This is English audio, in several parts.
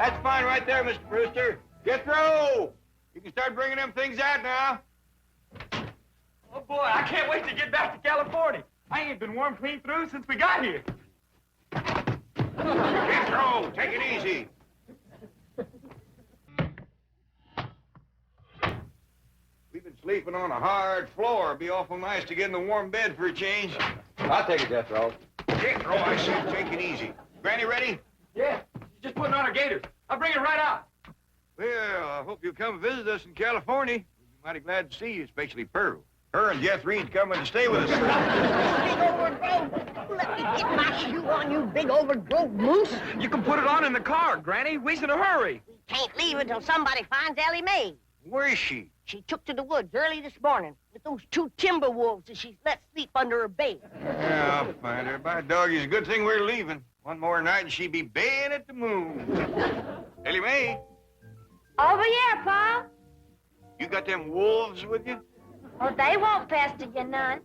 That's fine right there, Mr. Brewster. Jethro! You can start bringing them things out now. Oh, boy, I can't wait to get back to California. I ain't been warm clean through since we got here. Jethro, take it easy. We've been sleeping on a hard floor. It'd be awful nice to get in the warm bed for a change. I'll take it, Jethro. Jethro, I said take it easy. Granny ready? Yeah, she's just putting on her gaiters. I'll bring her right out. Well, I hope you'll come visit us in California. We'll be mighty glad to see you, especially Pearl. Her and Jeff Reed's coming to stay with us. Big overgrown. Let me get my shoe on, you big overgrown moose. You can put it on in the car, Granny. We's in a hurry. We can't leave until somebody finds Ellie Mae. Where is she? She took to the woods early this morning with those 2 timber wolves that she's let sleep under her bed. Yeah, I'll find her. By doggy, it's a good thing we're leaving. One more night and she'd be baying at the moon. Ellie Mae, Over here, Pa. you got them wolves with you? Oh, they won't pester you none.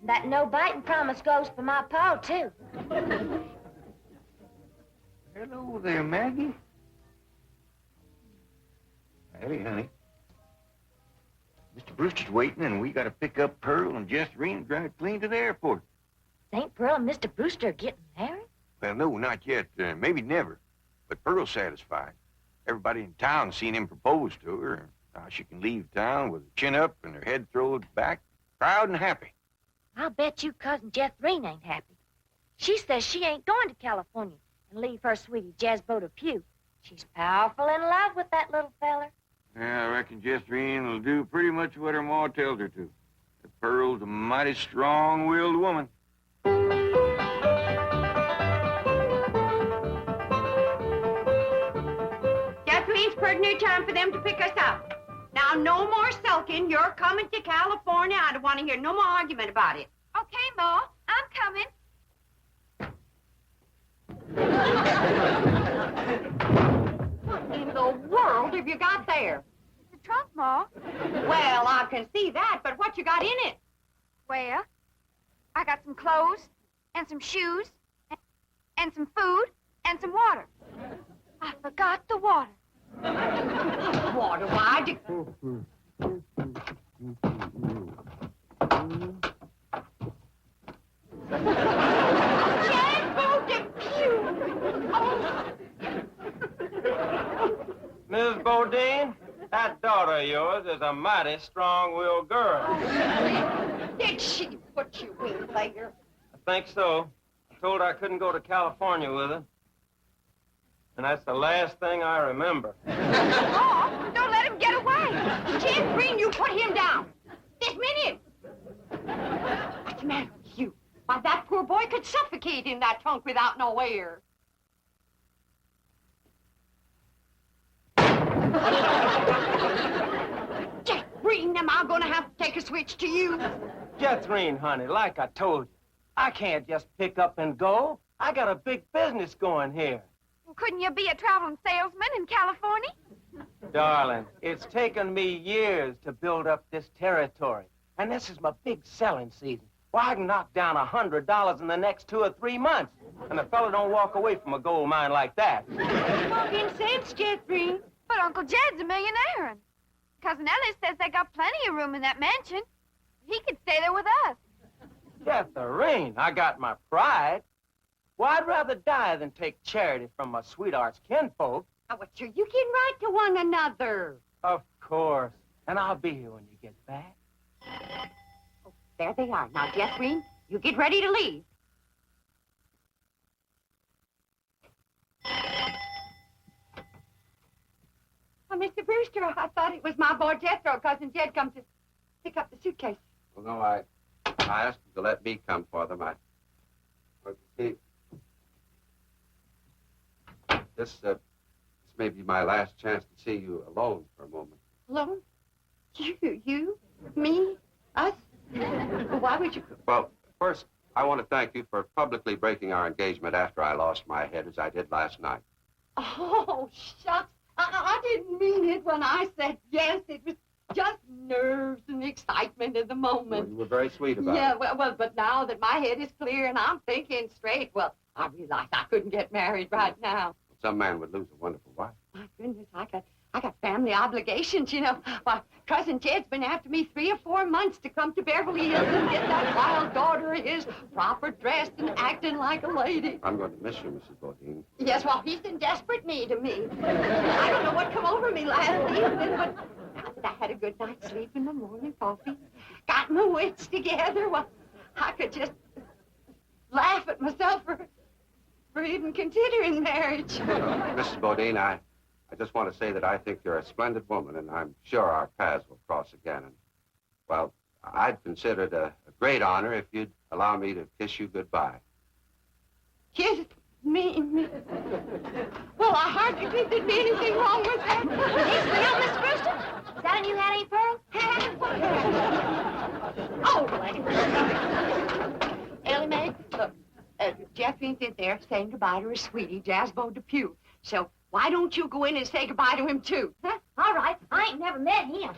That no-biting promise goes for my pa, too. Hello there, Maggie. Ellie, honey. Mr. Brewster's waiting, and we got to pick up Pearl and Jess Reen and drive clean to the airport. St. Pearl and Mr. Brewster are getting married? Well, no, not yet. Maybe never. But Pearl's satisfied. Everybody in town seen him propose to her. Now she can leave town with her chin up and her head thrown back, proud and happy. I'll bet you Cousin Jethreen ain't happy. She says she ain't going to California and leave her sweetie Jezbo to Pew. She's powerful in love with that little feller. Yeah, I reckon Jess Reen will do pretty much what her ma tells her to. The Pearl's a mighty strong-willed woman. Jethreen's pretty near time for them to pick us up. Now, no more sulking. You're coming to California. I don't want to hear no more argument about it. Okay, Ma. I'm coming. What in the world have you got there? The trunk, Ma. Well, I can see that, but what you got in it? Well, I got some clothes and some shoes and some food and some water. I forgot the water. Water, why? Jezbo to Pew! Oh. Miss Bodine, that daughter of yours is a mighty strong-willed girl. Did she put you in there? I think so. I told her I couldn't go to California with her. And that's the last thing I remember. Oh, don't let him get away. Jethreen, you put him down. This minute. What's the matter with you? Why, that poor boy could suffocate in that trunk without no air. Jethreen, am I going to have to take a switch to you? Jethreen, honey, like I told you, I can't just pick up and go. I got a big business going here. Couldn't you be a traveling salesman in California? Darling, it's taken me years to build up this territory. And this is my big selling season. Why, I can knock down $100 in the next 2 or 3 months. And the fella don't walk away from a gold mine like that. Talking sense, Jethreen. But Uncle Jed's a millionaire, and Cousin Ellie says they got plenty of room in that mansion. He could stay there with us. Jethreen, I got my pride. Well, I'd rather die than take charity from my sweetheart's kinfolk. Now, what, sure, you getting right to one another. Of course. And I'll be here when you get back. Oh, there they are. Now, Jethreen, you get ready to leave. Oh, Mr. Brewster, I thought it was my boy Jethro. Cousin Jed come to pick up the suitcase. Well, no, I asked him to let me come for them. This may be my last chance to see you alone for a moment. Alone? You, me, us? Why would you? Well, first, I want to thank you for publicly breaking our engagement after I lost my head, as I did last night. Oh, shucks. I didn't mean it when I said yes. It was just nerves and excitement of the moment. Well, you were very sweet about it. Yeah, well, but now that my head is clear and I'm thinking straight, well, I realized I couldn't get married right now. Some man would lose a wonderful wife. My goodness, I got family obligations, you know. Why, Cousin Jed's been after me 3 or 4 months to come to Beverly Hills and get that wild daughter of his proper dressed and acting like a lady. I'm going to miss you, Mrs. Bodine. Yes, well, he's in desperate need of me. I don't know what come over me last evening, but now that I had a good night's sleep and my morning coffee, got my wits together, well, I could just laugh at myself for even considering marriage. Mrs. Bodine, I just want to say that I think you're a splendid woman, and I'm sure our paths will cross again. And, well, I'd consider it a great honor if you'd allow me to kiss you goodbye. Kiss me? Well, I hardly think there'd be anything wrong with that. Well, Miss Brewster, is that a new Hattie Pearl? Oh, Ellie Mae, look, Jeffrey's in there saying goodbye to his sweetie, Jasbo Depew. So why don't you go in and say goodbye to him, too? Huh? All right. I ain't never met him.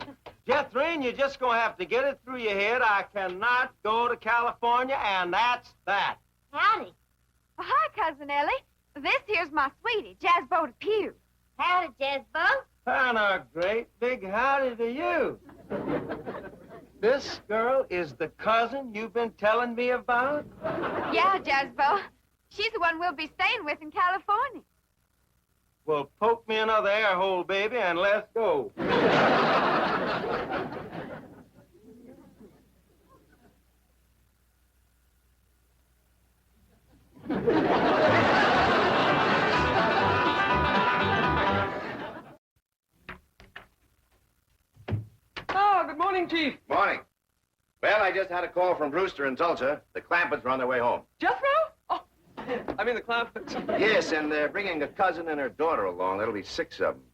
Jethrine, you're just gonna have to get it through your head. I cannot go to California, and that's that. Howdy. Hi, Cousin Ellie. This here's my sweetie, Jasbo Depew. Howdy, Jasbo. And a great big howdy to you. This girl is the cousin you've been telling me about? Yeah, Jasbo. She's the one we'll be staying with in California. Well, poke me another air hole, baby, and let's go. Oh, good morning, Chief. Morning. Well, I just had a call from Brewster in Tulsa. The Clampetts are on their way home. Jethro? Oh, I mean the Clampetts. Yes, and they're bringing a cousin and her daughter along. That'll be 6 of them.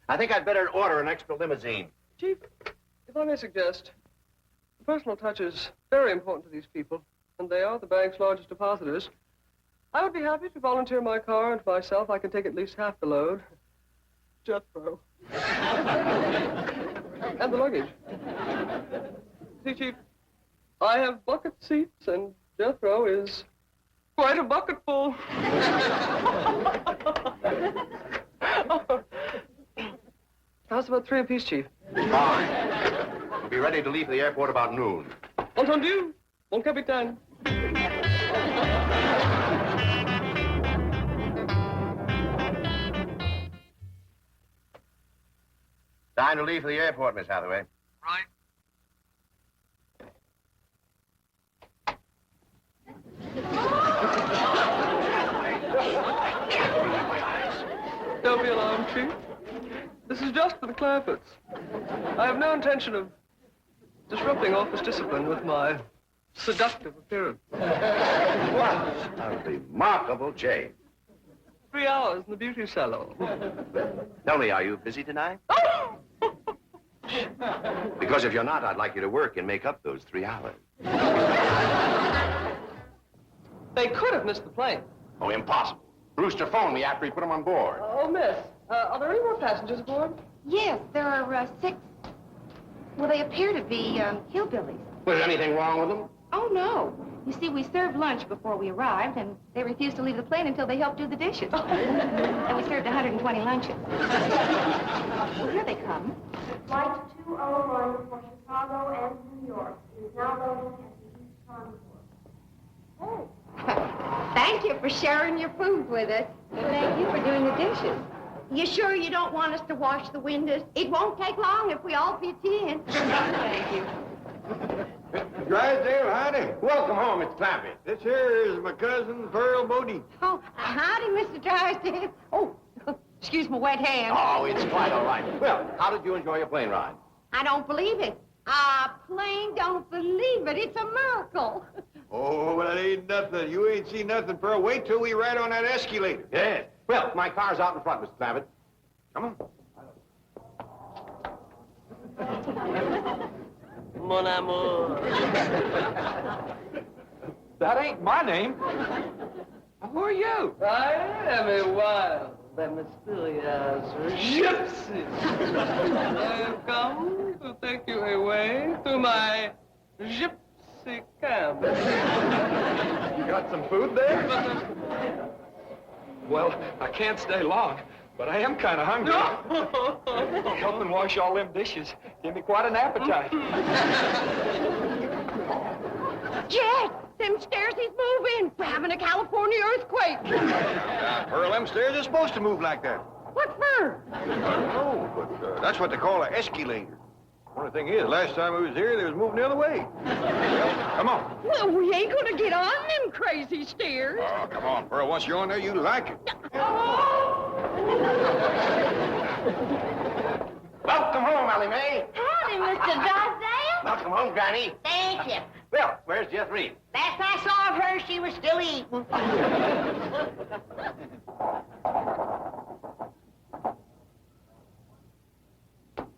I think I'd better order an extra limousine. Chief, if I may suggest, the personal touch is very important to these people, and they are the bank's largest depositors. I would be happy to volunteer my car, and myself, I can take at least half the load. Jethro. And the luggage. See, Chief, I have bucket seats, and Jethro is quite a bucketful. How's about 3 apiece, Chief? Fine. We'll be ready to leave the airport about noon. Entendu, mon capitaine. Time to leave for the airport, Miss Hathaway. Right. Don't be alarmed, Chief. This is just for the Clampetts. I have no intention of disrupting office discipline with my seductive appearance. What a remarkable change. 3 hours in the beauty salon. Tell me, are you busy tonight? Because if you're not, I'd like you to work and make up those 3 hours. They could have missed the plane. Oh, impossible. Brewster phoned me after he put him on board. Oh, miss, are there any more passengers aboard? Yes, there are 6. Well, they appear to be hillbillies. Was there anything wrong with them? Oh, no. You see, we served lunch before we arrived, and they refused to leave the plane until they helped do the dishes. And we served 120 lunches. Well, here they come. Flight 201 for Chicago and New York is now loading at the East Concourse. Oh. Thank you for sharing your food with us. And thank you for doing the dishes. You sure you don't want us to wash the windows? It won't take long if we all pitch in. Thank you. Drysdale, howdy. Welcome home, Mr. Clampett. This here is my cousin, Pearl Bodie. Oh, howdy, Mr. Drysdale. Oh, excuse my wet hand. Oh, it's quite all right. Well, how did you enjoy your plane ride? I don't believe it. I plain don't believe it. It's a miracle. Oh, well, it ain't nothing. You ain't seen nothing, Pearl. Wait till we ride on that escalator. Yes. Well, my car's out in front, Mr. Clampett. Come on. Mon amour. That ain't my name. Who are you? I am a wild and mysterious gypsy. I have come to take you away to my gypsy camp. You got some food there? Well, I can't stay long, but I am kind of hungry. Helping wash all them dishes give me quite an appetite. Jed, them stairs is moving. We're having a California earthquake. Pearl, them stairs are supposed to move like that. What for? I don't know, but that's what they call an escalator. Only thing is, last time we was here, they was moving the other way. Well, come on. Well, we ain't gonna get on them crazy stairs. Oh, come on, Pearl. Once you're on there, you like it. Welcome home, Ellie Mae. Howdy, Mr. Drysdale. Welcome home, Granny. Thank you. Well, where's Jeth Reed? Last I saw of her, she was still eating.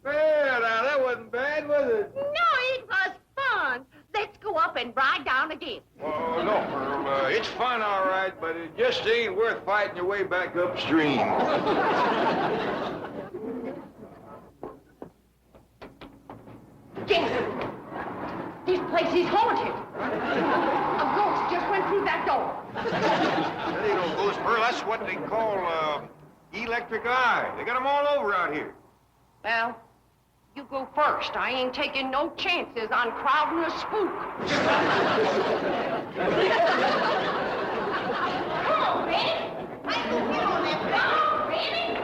Well, now, that wasn't bad, was it? No, it was fun. Let's go up and ride down again. Oh, no, Pearl. It's fun, all right, but it just ain't worth fighting your way back upstream. Jed, this place is haunted. A ghost just went through that door. That ain't no ghost, Pearl. That's what they call, electric eye. They got 'em all over out here. Well, you go first. I ain't taking no chances on crowding a spook. Come on, Granny. I go get on that dog, Granny.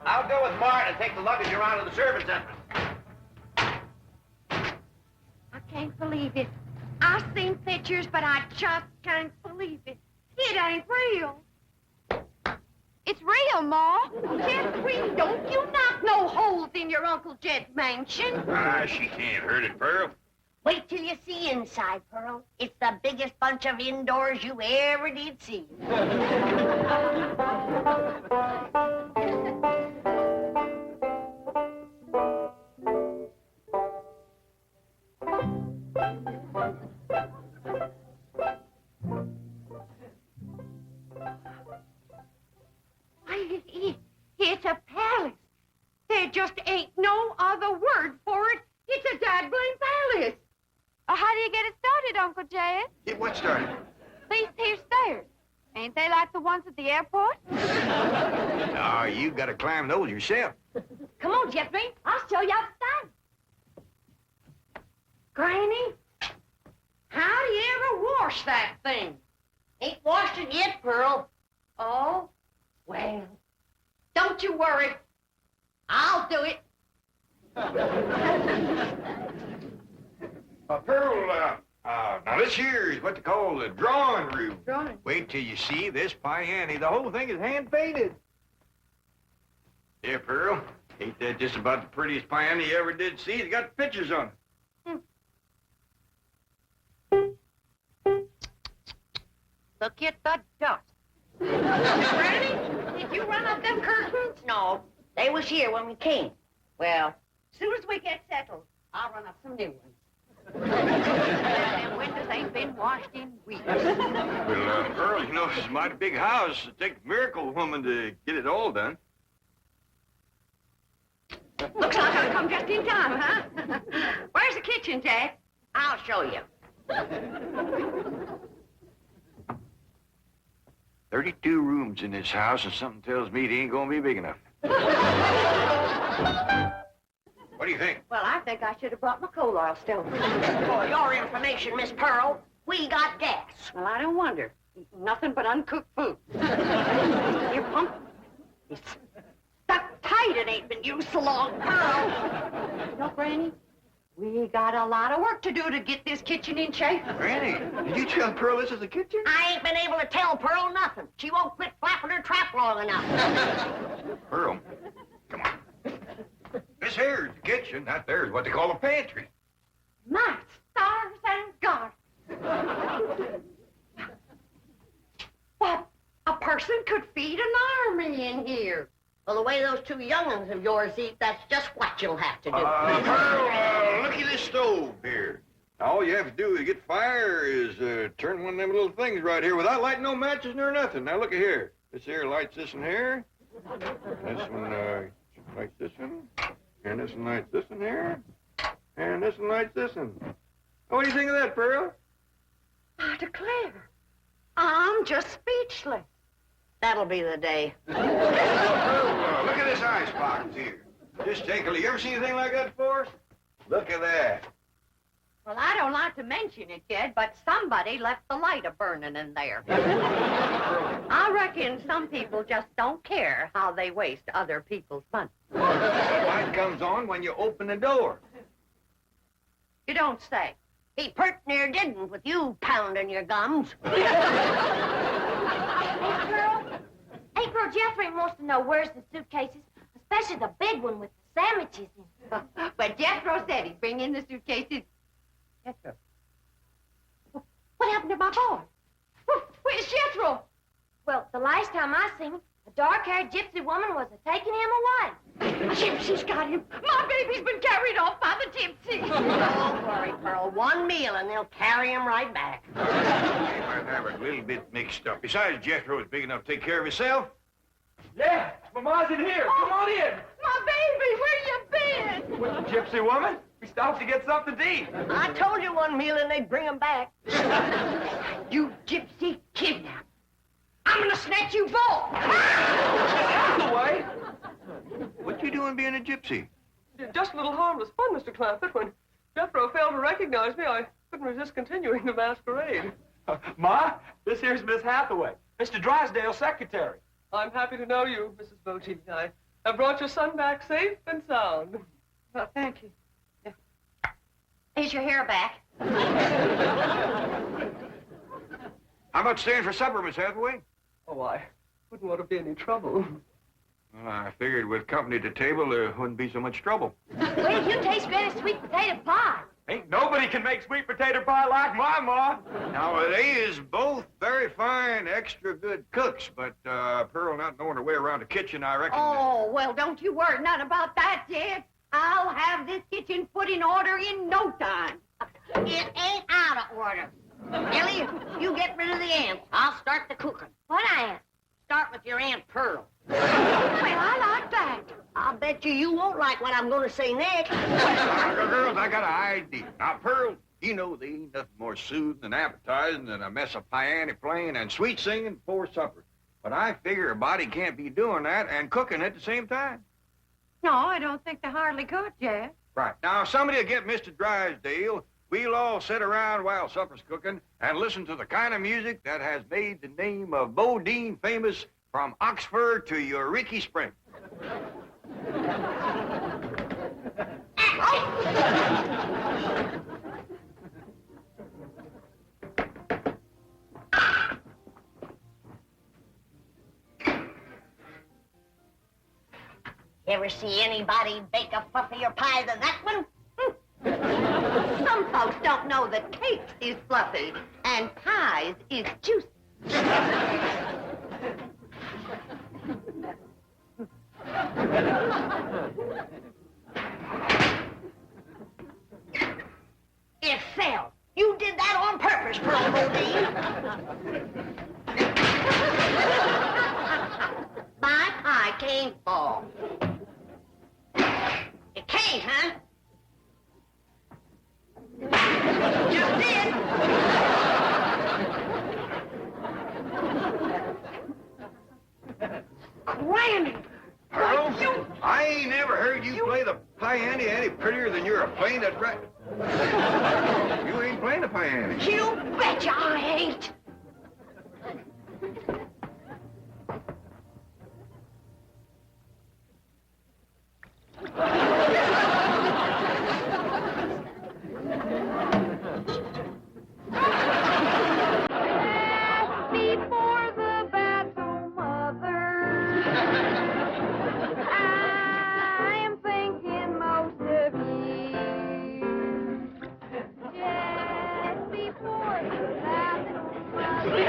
I'll go with Martin and take the luggage around to the servants' entrance. I can't believe it. I've seen pictures, but I just can't believe it. It ain't real. It's real, Ma. Jeffrey, don't you knock no holes in your Uncle Jed's mansion. Ah, she can't hurt it, Pearl. Wait till you see inside, Pearl. It's the biggest bunch of indoors you ever did see. It's a palace. There just ain't no other word for it. It's a dazzling palace. How do you get it started, Uncle Jed? Get what started? These here stairs. Ain't they like the ones at the airport? Oh, you gotta climb those yourself. Come on, Jeffrey. I'll show you outside. Granny, how do you ever wash that thing? Ain't washed it yet, Pearl. Oh, well, don't you worry. I'll do it. Pearl, now this here is what they call the drawing room. Drawing? Wait till you see this piano. The whole thing is hand-painted. Yeah, Pearl. Ain't that just about the prettiest piano you ever did see? It's got pictures on it. Look at the dust. Granny, did you run up them curtains? No, they was here when we came. Well, as soon as we get settled, I'll run up some new ones. Them windows ain't been washed in weeks. Well, Pearl, you know, it's a mighty big house. It'd take a miracle woman to get it all done. Looks like I've come just in time, huh? Where's the kitchen, Jack? I'll show you. 32 rooms in this house, and something tells me it ain't gonna be big enough. What do you think? Well, I think I should have brought my coal oil stove. For your information, Miss Pearl, we got gas. Well, I don't wonder. Nothing but uncooked food. Your pump is stuck tight. It ain't been used so long. Pearl. No, Granny, we got a lot of work to do to get this kitchen in shape. Granny, did you tell Pearl this is the kitchen? I ain't been able to tell Pearl nothing. She won't quit flapping her trap long enough. Pearl, come on. This here's the kitchen. That there's what they call a pantry. My stars and God. What? A person could feed an army in here. Well, the way those two young'uns of yours eat, that's just what you'll have to do. Pearl, look at this stove here. Now, all you have to do to get fire is turn one of them little things right here without lighting no matches nor nothing. Now, look at here. This here lights this in here. This one lights this one. And this one lights this one here. And this one lights this one. What do you think of that, Pearl? I declare, I'm just speechless. That'll be the day. Look at this icebox here. Just take a look. You ever seen anything like that before? Look at that. Well, I don't like to mention it, Jed, but somebody left the light a-burning in there. I reckon some people just don't care how they waste other people's money. The light comes on when you open the door. You don't say. He pert near didn't with you pounding your gums. Hey, Pearl, Jeffrey wants to know where's the suitcases, especially the big one with the sandwiches in it. But Jethro said he'd bring in the suitcases. Jethro. What happened to my boy? Where's Jethro? Well, the last time I seen him, a dark-haired gypsy woman was taking him away. A gypsy's got him. My baby's been carried off by the gypsy. Don't worry, Pearl. One meal and they'll carry him right back. He might have a little bit mixed up. Besides, Jethro is big enough to take care of himself. Yeah, Mama's in here. Come on in. My baby, where you been? With the gypsy woman? We stopped to get something to eat. I told you one meal and they'd bring him back. You gypsy kidnapper. I'm gonna snatch you both. Out of the way. What you doing being a gypsy? Just a little harmless fun, Mr. Clampett. When Jethro failed to recognize me, I couldn't resist continuing the masquerade. Ma, this here's Miss Hathaway, Mr. Drysdale's secretary. I'm happy to know you, Mrs. Bogey. I have brought your son back safe and sound. Well, thank you. Is your hair back? How about staying for supper, Miss Hathaway? Oh, I wouldn't want to be any trouble. Well, I figured with company at the table, there wouldn't be so much trouble. Wait till you taste Granny's sweet potato pie. Ain't nobody can make sweet potato pie like my ma. Now, they is both very fine, extra good cooks, but Pearl not knowing her way around the kitchen, I reckon. Oh, well, don't you worry none about that, Jed. I'll have this kitchen put in order in no time. It ain't out of order. Ellie, you get rid of the ants. I'll start the cooking. What aunt? Start with your Aunt Pearl. Well, I like that. I'll bet you won't like what I'm going to say next. Girls, I got an idea. Now, Pearl, you know there ain't nothing more soothing and appetizing than a mess of piano playing and sweet singing before supper. But I figure a body can't be doing that and cooking at the same time. No, I don't think they hardly could, Jed. Right. Now, somebody will get Mr. Drysdale. We'll all sit around while supper's cooking and listen to the kind of music that has made the name of Bodine famous from Oxford to Eureka Spring. Ever see anybody bake a fluffier pie than that one? Some folks don't know that cakes is fluffy and pies is juicy. It fell. You did that on purpose, Pearl Bodine. My pie can't fall. It can't, huh? Just did. Granny! Pearl, I ain't never heard you play the piano any prettier than you're playing that right. You ain't playing the piano. You betcha I ain't. Before the battle, mother, I am thinking most of you. Just before the battle, mother.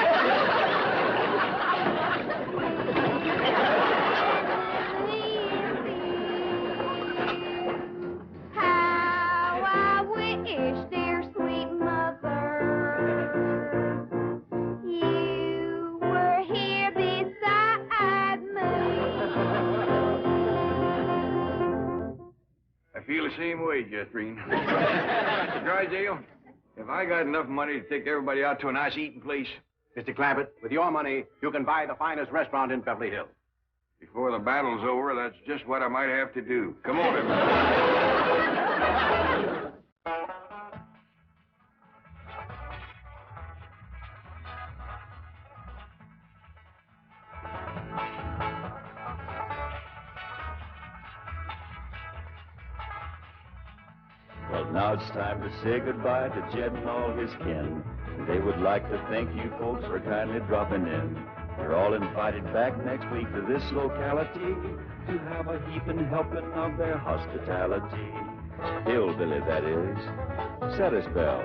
the same way, Jethrine. Mr. Drysdale, have I got enough money to take everybody out to a nice eating place? Mr. Clampett, with your money, you can buy the finest restaurant in Beverly Hills. Before the battle's over, that's just what I might have to do. Come on, everybody. Well, now it's time to say goodbye to Jed and all his kin. They would like to thank you folks for kindly dropping in. You're all invited back next week to this locality to have a heaping helping of their hospitality. Hillbilly, that is. Set a spell.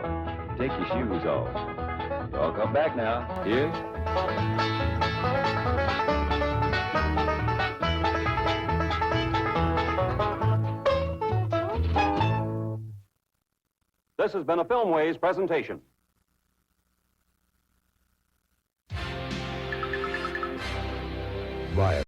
Take your shoes off. Y'all come back now. Here. This has been a Filmways presentation. Riot.